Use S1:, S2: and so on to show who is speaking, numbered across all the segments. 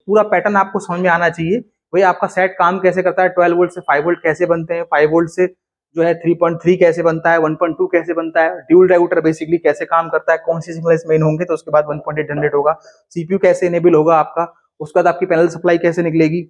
S1: पूरा पैटर्न आपको समझ में आना चाहिए। भाई आपका सेट काम कैसे करता है, 12 वोल्ट से 5 वोल्ट कैसे बनते हैं, 5 वोल्ट से जो है 3.3 कैसे बनता है, 1.2 कैसे बनता है, ड्यूल डायोमीटर बेसिकली कैसे काम करता है, कौन सी सिग्नल इसमें इन होंगे तो उसके बाद 1.8 जनरेट होगा, सीपीयू कैसे इनेबल होगा आपका, उसके बाद आपकी पैनल सप्लाई कैसे निकलेगी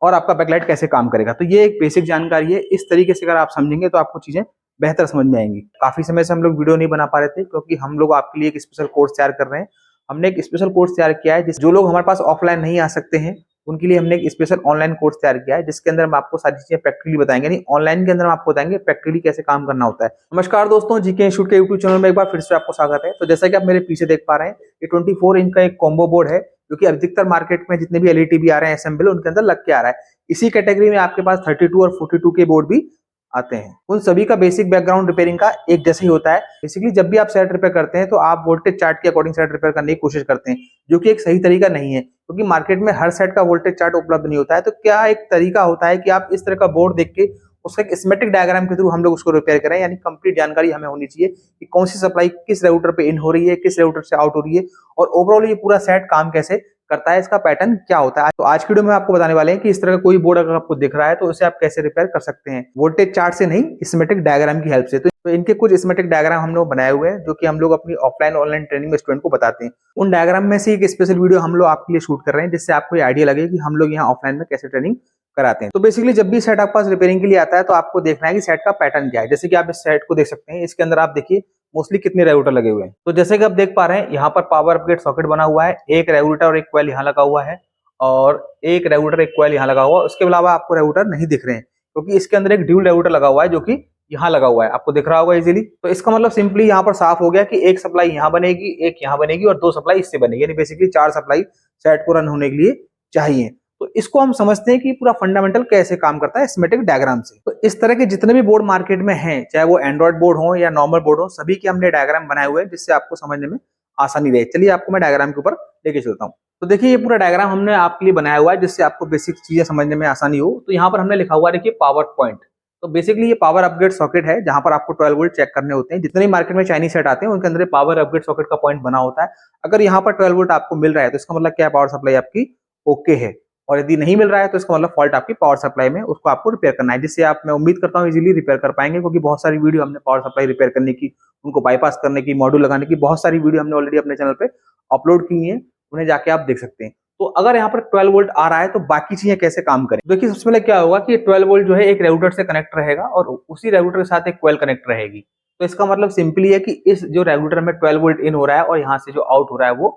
S1: और आपका बैकलाइट कैसे काम करेगा। तो ये एक बेसिक जानकारी है। इस तरीके से अगर आप समझेंगे तो आपको चीजें बेहतर समझ में आएंगी। काफी समय से हम लोग वीडियो नहीं बना पा रहे थे क्योंकि हम लोग आपके लिए एक स्पेशल कोर्स तैयार कर रहे हैं। हमने एक स्पेशल कोर्स तैयार किया है जो लोग हमारे पास ऑफलाइन नहीं आ सकते हैं उनके लिए हमने एक स्पेशल ऑनलाइन कोर्स तैयार किया है जिसके अंदर हम आपको सारी चीजें प्रैक्टिकली बताएंगे। नहीं, ऑनलाइन के अंदर हम आपको बताएंगे प्रैक्टिकली कैसे काम करना होता है। नमस्कार दोस्तों, जीके इंस्टीट्यूट के यूट्यूब चैनल में एक बार फिर से आपको स्वागत है। तो जैसा कि आप मेरे पीछे देख पा रहे हैं, ये 24 इंच का एक कॉम्बो बोर्ड है जो कि अधिकतर मार्केट में जितने भी एलईडी टीवी आ रहे हैं असेंबल उनके अंदर लग के आ रहा है। इसी कैटेगरी में आपके पास 32 और 42 के बोर्ड भी आते हैं। उन सभी का बेसिक बैकग्राउंड रिपेयरिंग का एक जैसे ही होता है। बेसिकली जब भी आप सेट रिपेयर करते हैं तो आप वोल्टेज चार्ट के अकॉर्डिंग सेट रिपेयर करने की कोशिश करते हैं, जो कि एक सही तरीका नहीं है क्योंकि मार्केट में हर सेट का वोल्टेज चार्ट उपलब्ध नहीं होता है। तो क्या एक तरीका होता है कि आप इस तरह का बोर्ड देख के उसका एक स्कीमेटिक डायग्राम के थ्रू हम लोग उसको रिपेयर करें, यानी कंप्लीट जानकारी हमें होनी चाहिए कि कौन सी सप्लाई किस राउटर पे इन हो रही है, किस राउटर से आउट हो रही है और ओवरऑल ये पूरा सेट काम कैसे करता है, इसका पैटर्न क्या होता है। तो आज की वीडियो में आपको बताने वाले हैं कि इस तरह का कोई बोर्ड अगर आपको दिख रहा है तो उसे आप कैसे रिपेयर कर सकते हैं, वोल्टेज चार्ट से नहीं, स्कीमेटिक डायग्राम की हेल्प से। तो इनके कुछ स्कीमेटिक डायग्राम हम लोग बनाए हुए हैं जो कि हम लोग अपनी ऑफलाइन ऑनलाइन ट्रेनिंग में स्टूडेंट को बताते हैं। उन डायग्राम में से एक स्पेशल वीडियो हम लोग आपके लिए शूट कर रहे हैं जिससे आपको आइडिया लगे कि हम लोग यहाँ ऑफलाइन में कैसे ट्रेनिंग कराते हैं। तो बेसिकली जब भी सेट आपके पास रिपेयरिंग के लिए आता है तो आपको देखना है कि सेट का पैटर्न क्या है। जैसे कि आप इस सेट को देख सकते हैं, इसके अंदर आप देखिए मोस्टली कितने रेगुलेटर लगे हुए हैं। तो जैसे कि आप देख पा रहे हैं यहाँ पर पावर अपग्रेड सॉकेट बना हुआ है, एक रेगुलेटर और एक कॉइल यहाँ लगा हुआ है और एक रेगुलेटर एक कॉइल यहाँ लगा हुआ है। उसके अलावा आपको रेगुलेटर नहीं दिख रहे हैं क्योंकि इसके अंदर एक ड्यूल रेगुलेटर लगा हुआ है जो कि यहाँ लगा हुआ है, आपको दिख रहा होगा इजीली। तो इसका मतलब सिंपली यहाँ पर साफ हो गया कि एक सप्लाई यहाँ बनेगी, एक यहाँ बनेगी और दो सप्लाई इससे बनेगी, यानी बेसिकली 4 सप्लाई सेट को रन होने के लिए चाहिए। तो इसको हम समझते हैं कि पूरा फंडामेंटल कैसे काम करता है स्कीमेटिक डायग्राम से। तो इस तरह के जितने भी बोर्ड मार्केट में हैं, चाहे वो एंड्रॉइड बोर्ड हो या नॉर्मल बोर्ड हो, सभी के हमने डायग्राम बनाए हुए हैं जिससे आपको समझने में आसानी रहे। चलिए आपको मैं डायग्राम के ऊपर लेके चलता हूँ। तो देखिए ये पूरा डायग्राम हमने आपके लिए बनाया हुआ है जिससे आपको बेसिक चीजें समझने में आसानी हो। तो यहाँ पर हमने लिखा हुआ है देखिए पावर पॉइंट। तो बेसिकली ये पावर अपग्रेड सॉकेट है जहां पर आपको 12 वोल्ट चेक करने होते हैं। जितने भी मार्केट में चाइनीज सेट आते हैं उनके अंदर पावर अपग्रेड सॉकेट का पॉइंट बना होता है। अगर यहाँ पर 12 वोल्ट आपको मिल रहा है तो इसका मतलब क्या है, पावर सप्लाई आपकी ओके है, और यदि नहीं मिल रहा है तो इसका मतलब फॉल्ट आपकी पावर सप्लाई में, उसको आपको रिपेयर करना है, जिससे आप, मैं उम्मीद करता हूँ, इजीली रिपेयर कर पाएंगे क्योंकि बहुत सारी वीडियो हमने पावर सप्लाई रिपेयर करने की, उनको बाईपास करने की, मॉड्यूल लगाने की बहुत सारी वीडियो हमने ऑलरेडी अपने चैनल पे अपलोड की है, उन्हें जाके आप देख सकते हैं। तो अगर यहाँ पर 12 वोल्ट आ रहा है तो बाकी चीजें कैसे काम करें। देखिए सबसे पहले क्या होगा कि 12 वोल्ट जो है एक रेगुलेटर से कनेक्ट रहेगा और उसी रेगुलेटर के साथ एक कॉइल कनेक्ट रहेगी। तो इसका मतलब सिंपली है कि इस जो रेगुलेटर में 12 वोल्ट इन हो रहा है और यहाँ से जो आउट हो रहा है वो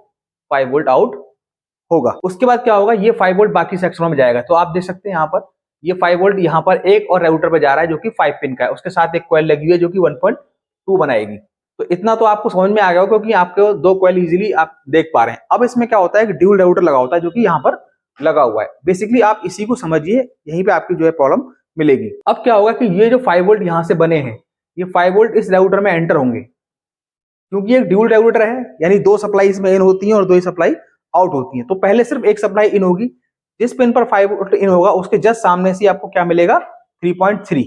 S1: 5 वोल्ट आउट होगा। उसके बाद क्या होगा, ये 5 वोल्ट बाकी सेक्शनों में जाएगा। तो आप देख सकते हैं यहाँ पर ये 5 वोल्ट यहाँ पर एक और रेगुलेटर पे जा रहा है जो कि 5 पिन का है, उसके साथ एक कॉइल लगी हुई है जो कि 1.2 बनाएगी। तो इतना तो आपको समझ में आ गया क्योंकि आपके दो कॉइल इजीली आप देख पा रहे हैं। अब इसमें क्या होता है कि ड्यूल रेगुलेटर लगा होता है जो कि यहाँ पर लगा हुआ है। बेसिकली आप इसी को समझिए, यहीं पे आपकी जो है प्रॉब्लम मिलेगी। अब क्या होगा कि ये जो 5 वोल्ट यहाँ से बने हैं, ये 5 वोल्ट इस रेगुलेटर में एंटर होंगे क्योंकि एक ड्यूल रेगुलेटर है, यानी दो सप्लाई इसमें इन होती है और दो ही सप्लाई आउट होती है। तो पहले सिर्फ एक सप्लाई इन होगी, जिस पिन पर 5 वोल्ट इन होगा उसके जस्ट सामने से आपको क्या मिलेगा, 3.3।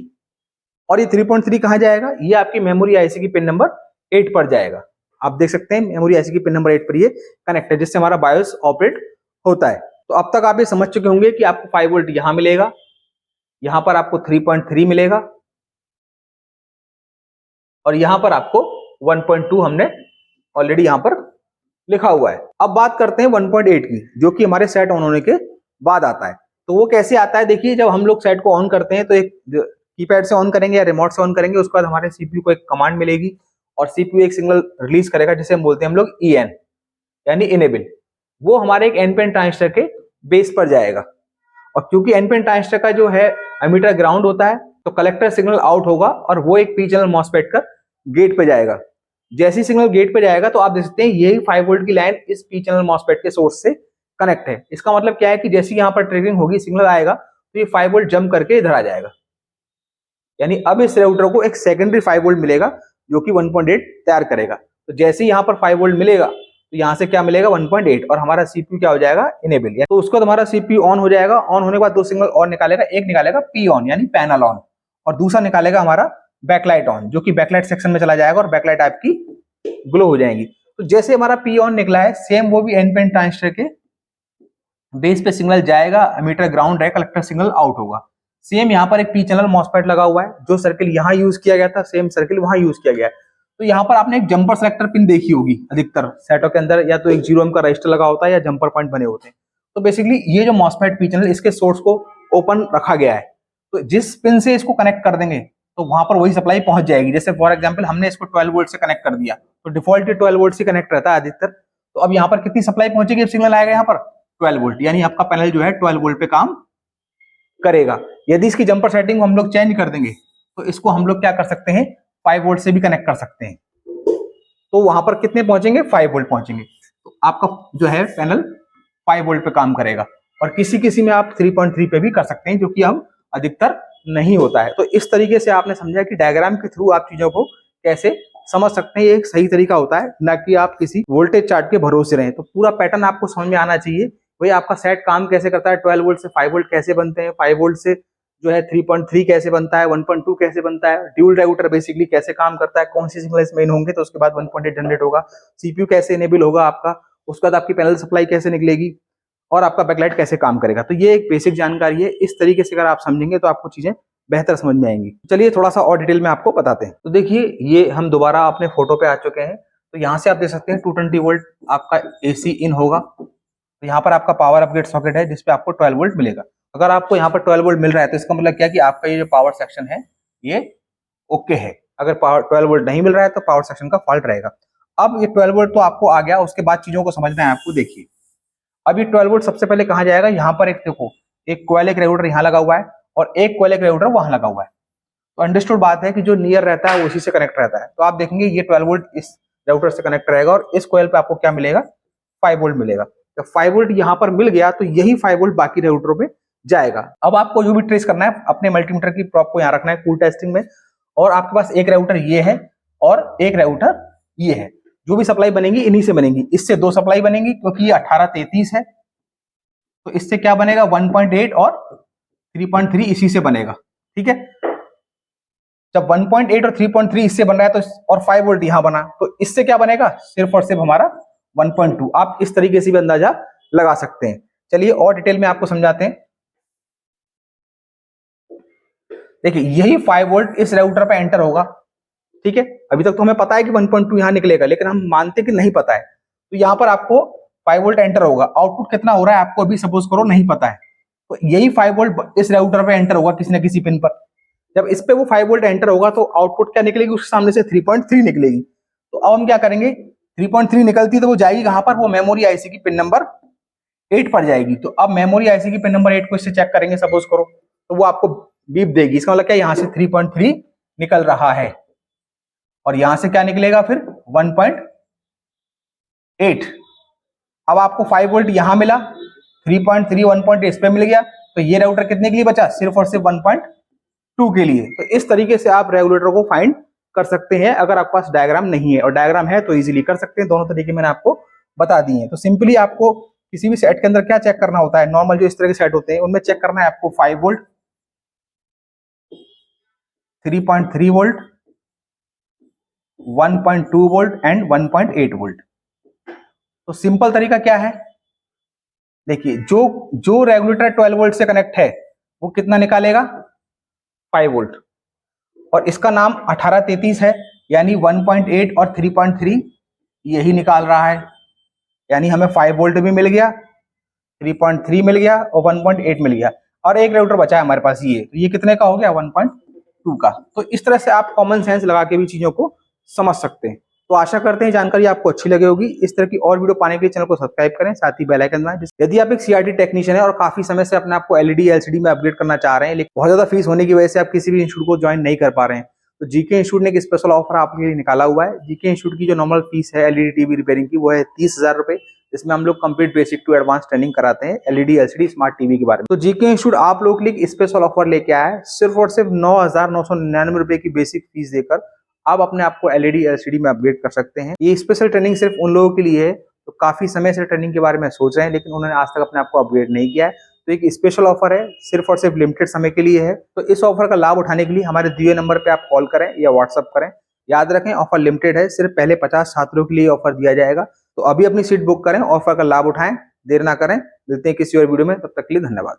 S1: और ये 3.3 कहां जाएगा, ये आपकी मेमोरी आईसी की पिन नंबर 8 पर जाएगा। आप देख सकते हैं मेमोरी आईसी की पिन नंबर 8 पर ये कनेक्ट है जिससे हमारा बायोस ऑपरेट होता है। तो अब तक आप ये समझ चुके होंगे कि आपको 5 वोल्ट यहां मिलेगा, यहां पर आपको 3.3 मिलेगा और यहां पर आपको 1.2 हमने ऑलरेडी यहां पर लिखा हुआ है। अब बात करते हैं 1.8 की, जो कि हमारे सेट ऑन होने के बाद आता है। तो वो कैसे आता है, देखिए जब हम लोग सेट को ऑन करते हैं तो एक कीपैड से ऑन करेंगे या रिमोट से ऑन करेंगे, उसके बाद हमारे सीपीयू को एक कमांड मिलेगी और सीपीयू एक सिग्नल रिलीज करेगा जिसे हम बोलते हैं हम लोग EN यानी इनेबल। वो हमारे एक एनपेन ट्रांजिस्टर के बेस पर जाएगा और क्योंकि एनपेन ट्रांजिस्टर का जो है एमीटर ग्राउंड होता है तो कलेक्टर सिग्नल आउट होगा और वो एक पी चैनल मॉसफेट का गेट पे जाएगा। जैसे ही सिग्नल गेट पे जाएगा तो आप देख सकते हैं यही 5 वोल्ट की लाइन इस पी चैनल मॉसफेट के सोर्स से कनेक्ट है। इसका मतलब क्या है कि जैसे यहाँ पर ट्रिगरिंग होगी, सिग्नल आएगा तो ये 5 वोल्ट जंप करके इधर आ जाएगा, यानी अब इस रेगुलेटर को एक सेकेंडरी 5 वोल्ट मिलेगा जो कि 1.8 तैयार करेगा। तो जैसे ही यहाँ पर 5 वोल्ट मिलेगा तो यहाँ से क्या मिलेगा, 1.8, और हमारा सीपीयू क्या हो जाएगा, इनेबल। तो उसके बाद हमारा सीपीयू ऑन हो जाएगा। ऑन होने के बाद दो सिग्नल और निकालेगा, एक निकालेगा पी ऑन यानी पैनल ऑन और दूसरा निकालेगा हमारा बैकलाइट ऑन जो कि बैकलाइट सेक्शन में चला जाएगा और बैकलाइट आपकी ग्लो हो जाएंगी। तो जैसे हमारा पी ऑन निकला है, सेम वो भी एनपेन ट्रांजिस्टर के बेस पे सिग्नल जाएगा, एमीटर ग्राउंड रहेगा, कलेक्टर सिग्नल आउट होगा। सेम यहाँ पर एक पी चैनल मॉसफेट लगा हुआ है, जो सर्किल यहाँ यूज किया गया था सेम सर्किल वहां यूज किया गया है। तो यहाँ पर आपने एक जंपर सेलेक्टर पिन देखी होगी अधिकतर सेटों के अंदर, या तो एक 0 ओम का रजिस्टर लगा होता है या जंपर पॉइंट बने होते हैं। तो बेसिकली ये जो मॉसफेट पी चैनल, इसके सोर्स को ओपन रखा गया है, तो जिस पिन से इसको कनेक्ट कर देंगे तो वहां पर वही सप्लाई पहुंच जाएगी। जैसे फॉर एग्जांपल हमने इसको 12 वोल्ट से कनेक्ट कर दिया, तो डिफॉल्ट 12 वोल्ट से कनेक्ट रहता है अधिकतर। तो अब यहाँ पर कितनी सप्लाई पहुंचेगी, अब सिग्नल आएगा यहाँ पर 12 वोल्ट, यानी आपका पैनल जो है 12 वोल्ट पे काम करेगा। यदि इसकी जंपर सेटिंग को हम लोग चेंज कर देंगे तो इसको हम लोग क्या कर सकते हैं, 5 वोल्ट से भी कनेक्ट कर सकते हैं। तो वहां पर कितने पहुंचेंगे, 5 वोल्ट पहुंचेंगे। तो आपका जो है पैनल 5 वोल्ट पे काम करेगा। और किसी किसी में आप 3.3 पे भी कर सकते हैं, जो कि हम अधिकतर नहीं होता है। तो इस तरीके से आपने समझा कि डायग्राम के थ्रू आप चीजों को कैसे समझ सकते हैं, ये एक सही तरीका होता है, ना कि आप किसी वोल्टेज चार्ट के भरोसे रहें। तो पूरा पैटर्न आपको समझ में आना चाहिए, भाई आपका सेट काम कैसे करता है, 12 वोल्ट से 5 वोल्ट कैसे बनते हैं, 5 वोल्ट से जो है 3.3 कैसे बनता है, 1.2 कैसे बनता है, ड्यूल डायोमीटर बेसिकली कैसे काम करता है, कौन सी सिग्नल मेन होंगे, तो उसके बाद 1.8 जनरेट होगा, सीपीयू कैसे इनेबल होगा आपका, उसके बाद आपकी पैनल सप्लाई कैसे निकलेगी, और आपका बैकलाइट कैसे काम करेगा। तो ये एक बेसिक जानकारी है। इस तरीके से अगर आप समझेंगे तो आपको चीजें बेहतर समझ में आएंगी। चलिए थोड़ा सा और डिटेल में आपको बताते हैं। तो देखिए ये हम दोबारा अपने फोटो पे आ चुके हैं। तो यहाँ से आप देख सकते हैं 220 वोल्ट आपका एसी इन होगा। तो यहाँ पर आपका पावर अपग्रेड सॉकेट है जिसपे आपको 12 वोल्ट मिलेगा। अगर आपको यहाँ पर 12 वोल्ट मिल रहा है तो इसका मतलब क्या कि आपका ये जो पावर सेक्शन है ये ओके है। अगर पावर 12 वोल्ट नहीं मिल रहा है तो पावर सेक्शन का फॉल्ट रहेगा। अब ये 12 वोल्ट तो आपको आ गया, उसके बाद चीजों को समझना है आपको। देखिए अब ये 12 वोल्ट सबसे पहले कहाँ जाएगा, यहाँ पर एक देखो एक कॉइल एक रेगुलेटर यहाँ लगा हुआ है और एक कॉइल एक रेगुलेटर वहां लगा हुआ है। तो अंडरस्टूड बात है कि जो नियर रहता है वो उसी से कनेक्ट रहता है। तो आप देखेंगे ये 12 वोल्ट इस राउटर से कनेक्ट रहेगा और इस कॉइल पे आपको क्या मिलेगा, 5 वोल्ट मिलेगा। जब 5 वोल्ट यहाँ पर मिल गया तो यही 5 वोल्ट बाकी राउटरों पे जाएगा। अब आपको जो भी ट्रेस करना है अपने मल्टीमीटर की प्रॉप को यहाँ रखना है कूल टेस्टिंग में, और आपके पास एक राउटर ये है और एक राउटर ये है। जो भी सप्लाई बनेगी इन्हीं से बनेगी। इससे 2 सप्लाई बनेगी क्योंकि ये 1833 है, तो इससे क्या बनेगा 1.8 और 3.3 इसी से बनेगा। ठीक है, जब 1.8 और 3.3 इससे बन रहा है तो और 5 वोल्ट यहां बना तो इससे क्या बनेगा, सिर्फ और सिर्फ हमारा 1.2। आप इस तरीके से भी अंदाजा लगा सकते हैं। चलिए और डिटेल में आपको समझाते हैं। देखिए यही 5 वोल्ट इस राउटर पे एंटर होगा। ठीक है, अभी तक तो हमें पता है कि 1.2 यहां निकलेगा, लेकिन हम मानते कि नहीं पता है। तो यहां पर आपको 5 वोल्ट एंटर होगा। आउटपुट कितना हो रहा है आपको अभी सपोज करो नहीं पता है, तो यही 5 वोल्ट इस राउटर पे एंटर होगा किसी न किसी पिन पर। जब इस पे वो 5 वोल्ट एंटर होगा तो आउटपुट क्या निकलेगी, उसके सामने से 3.3 निकलेगी। तो अब हम क्या करेंगे, 3.3 निकलती तो वो जाएगी कहां पर, वो मेमोरी आईसी की पिन नंबर 8 पर जाएगी। तो अब मेमोरी आईसी की पिन नंबर 8 को इससे चेक करेंगे सपोज करो, तो वो आपको बीप देगी। इसका मतलब क्या, यहां से 3.3 निकल रहा है और यहां से क्या निकलेगा फिर 1.8। अब आपको 5 वोल्ट यहां मिला, 3.3 1.8 इस पे मिल गया, तो ये राउटर कितने के लिए बचा, सिर्फ और सिर्फ 1.2 के लिए। तो इस तरीके से आप रेगुलेटर को फाइंड कर सकते हैं अगर आपके पास डायग्राम नहीं है, और डायग्राम है तो इजीली कर सकते हैं। दोनों तरीके मैंने आपको बता दिए हैं। तो सिंपली आपको किसी भी सेट के अंदर क्या चेक करना होता है, नॉर्मल जो इस तरह के सेट होते हैं उनमें चेक करना है आपको 5 volt, 3.3 volt, 1.2 volt and 1.8 volt. तो सिंपल तरीका क्या है, देखिए जो रेगुलेटर 12 वोल्ट से कनेक्ट है वो कितना निकालेगा, 5 वोल्ट, और इसका नाम 1833 है, यानी 1.8 और 3.3 यही निकाल रहा है। यानी हमें 5 वोल्ट भी मिल गया, 3.3 मिल गया और 1.8 मिल गया, और एक राउटर बचा है हमारे पास ये कितने का हो गया, 1.2 का। तो इस तरह से आप कॉमन सेंस लगा के भी चीजों को समझ सकते हैं। तो आशा करते हैं जानकारी आपको अच्छी लगी होगी। इस तरह की और वीडियो पाने के लिए चैनल को सब्सक्राइब करें, साथ ही बेल आइकन दबाएं। यदि आप एक सीआरटी टेक्नीशियन है और काफी समय से अपने आपको एलईडी एलसीडी में अपग्रेड करना चाह रहे हैं, लेकिन बहुत ज्यादा फीस होने की वजह से आप किसी भी इंस्टीट्यूट को ज्वाइन नहीं कर पा रहे हैं, तो जीके इंस्टीट्यूट ने एक स्पेशल ऑफर आपके लिए निकाला हुआ है। जीके इंस्टीट्यूट की जो नॉर्मल फीस है एलईडी टीवी रिपेयरिंग की वो है 30,000 रुपए। इसमें हम लोग complete basic to advance training कराते हैं एलईडी एलसीडी स्मार्ट टीवी के बारे में। तो जीके इंस्टीट्यूट आप लोगों के लिए स्पेशल ऑफर लेके आया है। सिर्फ और सिर्फ 9,999 रुपए की बेसिक फीस देकर आप अपने आप को एलईडी एलसीडी में अपग्रेड कर सकते हैं। ये स्पेशल ट्रेनिंग सिर्फ उन लोगों के लिए है तो काफी समय से ट्रेनिंग के बारे में सोच रहे हैं लेकिन उन्होंने आज तक अपने आप को अपग्रेड नहीं किया है। तो एक स्पेशल ऑफर है, सिर्फ और सिर्फ लिमिटेड समय के लिए है। तो इस ऑफर का लाभ उठाने के लिए हमारे दिए नंबर पे आप कॉल करें या व्हाट्सअप करें। याद रखें ऑफर लिमिटेड है, सिर्फ पहले 50 छात्रों के लिए ऑफर दिया जाएगा। तो अभी अपनी सीट बुक करें, ऑफर का लाभ उठाएं। देर ना करें, मिलते हैं किसी और वीडियो में, तब तक के लिए धन्यवाद।